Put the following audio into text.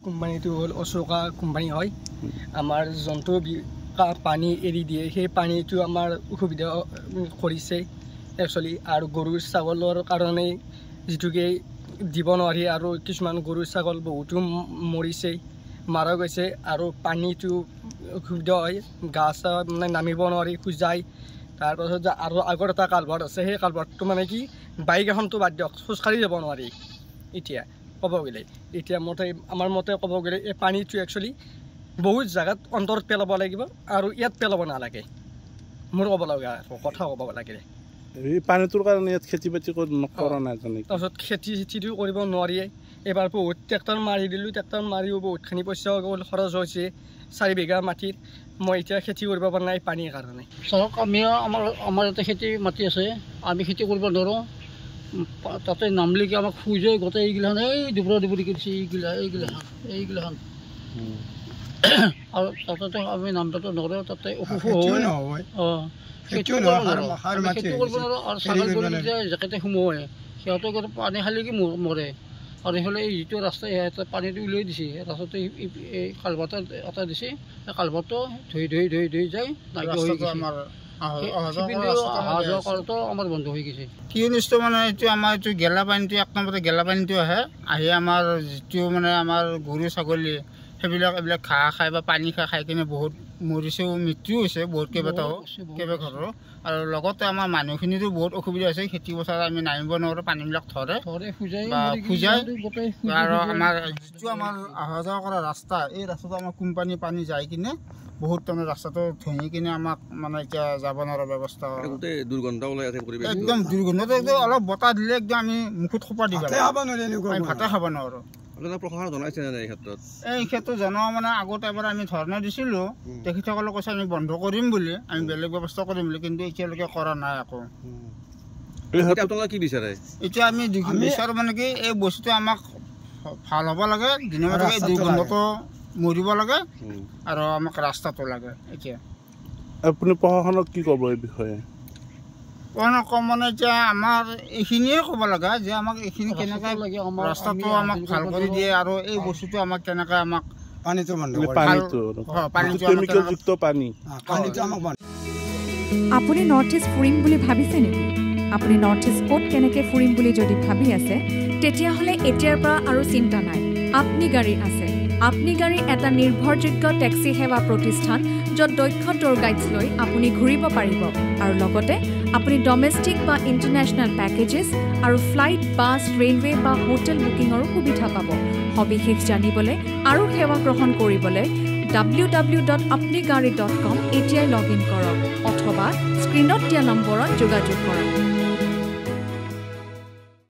কোম্পানীটো হ'ল অশোকা কোম্পানী হয় আমাৰ জন্তু পানী এৰি দিয়ে সেই পানীটো আমাৰ অসুবিধা কৰিছে একচুৱেলি আৰু গৰু ছাগলৰ কাৰণে যিটোকে দিব নোৱাৰি আৰু কিছুমান গৰু ছাগল বহুতো মৰিছে মাৰা গৈছে আৰু পানীটো অসুবিধা হয় গা চা মানে নামিব নোৱাৰি খোজাই তাৰপাছত আৰু আগৰ এটা কালভাৰ্ট আছে সেই কালভাৰ্টটো মানে কি বাইক এখনটো বাদ দিয়ক খোজকাঢ়ি যাব নোৱাৰি এতিয়া ক'ব গ'লে এতিয়া আমাৰ মতে ক'ব গ'লে এই পানীটো একচুৱেলি বহুত জায়গাত অন্তৰত পেলাব লাগিব আৰু ইয়াত পেলাব নালাগে মোৰ ক'ব লগা কথা ক'ব লাগে এই পানীটোৰ কাৰণে ইয়াত খেতি বাতি কৰা নাই তাৰপিছত খেতিটো কৰিব নোৱাৰিয়ে এবাৰ বহুত ট্ৰেক্টৰ মাৰি দিলোঁ ট্ৰেক্টৰ মাৰিও বহুতখিনি পইচা খৰচ হৈছে 4 বিঘা মাটিত মই এতিয়া খেতি কৰিব পৰা নাই পানীৰ কাৰণে চাওক আমি আমাৰ ইয়াতে খেতি মাটি আছে আমি খেতি কৰিব নোৱাৰোঁ তাতে নামলিকে আমাক শুই যায় গোটেই এইগিলাখান এই দুবৰা দুবৰি কৰিছে এইগিলাখান আৰু তাতে আমি নামটো নোৱাৰোঁ তাতে অসুখ হয় খেতি কৰিব নোৱাৰোঁ আৰু ছাগল গৰু জেকেতে সোমোৱাই সিহঁতে পানী খালি কি মৰে আৰু এইফালে এই যিটো ৰাস্তা সিহঁতে পানীটো উলিয়াই দিছে ৰাস্তাটো এই কালভাৰ্ট এটা দিছে সেই কালভাৰ্টটো ধুই যায় আমাৰ বন্ধ হৈ গৈছে কি নিশ্চয় মানে এইটো আমাৰ এইটো গেলা পানীটো 1 নম্বৰতে গেলা পানীটো আহি আমাৰ যিটো মানে আমাৰ গৰু ছাগলী এইবিলাক ঘাঁহ খাই বা পানী খাই কিনে বহুত মৰিছেও মৃত্যু হৈছে বহুত কেইবাটাও ঘৰৰ আৰু লগতে আমাৰ মানুহখিনিৰো বহুত অসুবিধা হৈছে খেতি পথাৰত আমি নামিব নোৱাৰোঁ পানীবিলাক ধৰে খোজাই আৰু আমাৰ যিটো আমাৰ অহা যোৱা কৰা ৰাস্তা এই ৰাস্তাটো আমাৰ কোম্পানী পানী যাই কিনে বহুত তাৰমানে ৰাস্তাটো ধুই কিনে আমাক মানে এতিয়া যাব নোৱাৰা ব্যৱস্থা একদম দুৰ্গন্ধটো অলপ বতাহ দিলে একদম আমি মুখত খোপা দিব ভাতে খাব নোৱাৰোঁ এই ক্ষেত্ৰত জনোৱা মানে আগতে এবাৰ আমি ধৰ্ণা দিছিলোঁ তেখেতসকলে কৈছে আমি বন্ধ কৰিম বুলি আমি বেলেগ ব্যৱস্থা কৰিম বুলি কিন্তু এতিয়ালৈকে কৰা নাই আকৌ কি বিচাৰে এতিয়া আমি বিচাৰোঁ মানে কি এই বস্তুটো আমাক ভাল হ'ব লাগে দিনে এই দুৰ্গন্ধটো মৰিব লাগে আৰু আমাক ৰাস্তাটো লাগে এতিয়া আপুনি প্ৰশাসনক কি ক'ব এই বিষয়ে মানে এতিয়া আমাৰ এইখিনিয়ে ক'ব লাগে যে আমাক এইখিনি কেনেকৈ ৰাস্তাটো আমাক ভাল কৰি দিয়ে আৰু এই বস্তুটো আমাক কেনেকৈ আমাক আপুনি নৰ্থ ইষ্ট ফুৰিম বুলি ভাবিছে নেকি আপুনি নৰ্থ ইষ্ট ক'ত কেনেকৈ ফুৰিম বুলি যদি ভাবি আছে তেতিয়াহ'লে এতিয়াৰ পৰা আৰু চিন্তা নাই আপনি গাড়ী আছে আপনি গাড়ী এটা নিৰ্ভৰযোগ্য টেক্সি সেৱা প্ৰতিষ্ঠান য'ত দক্ষ টুৰ গাইডছ লৈ আপুনি ঘূৰিব পাৰিব আৰু লগতে আপুনি ডমেষ্টিক বা ইণ্টাৰনেশ্যনেল পেকেজেছ আৰু ফ্লাইট বাছ ৰেলৱে বা হোটেল বুকিঙৰো সুবিধা পাব সবিশেষ জানিবলৈ আৰু সেৱা গ্ৰহণ কৰিবলৈ www.apnigari.com এতিয়াই লগ ইন কৰক অথবা স্ক্ৰীণত দিয়া নম্বৰত যোগাযোগ কৰক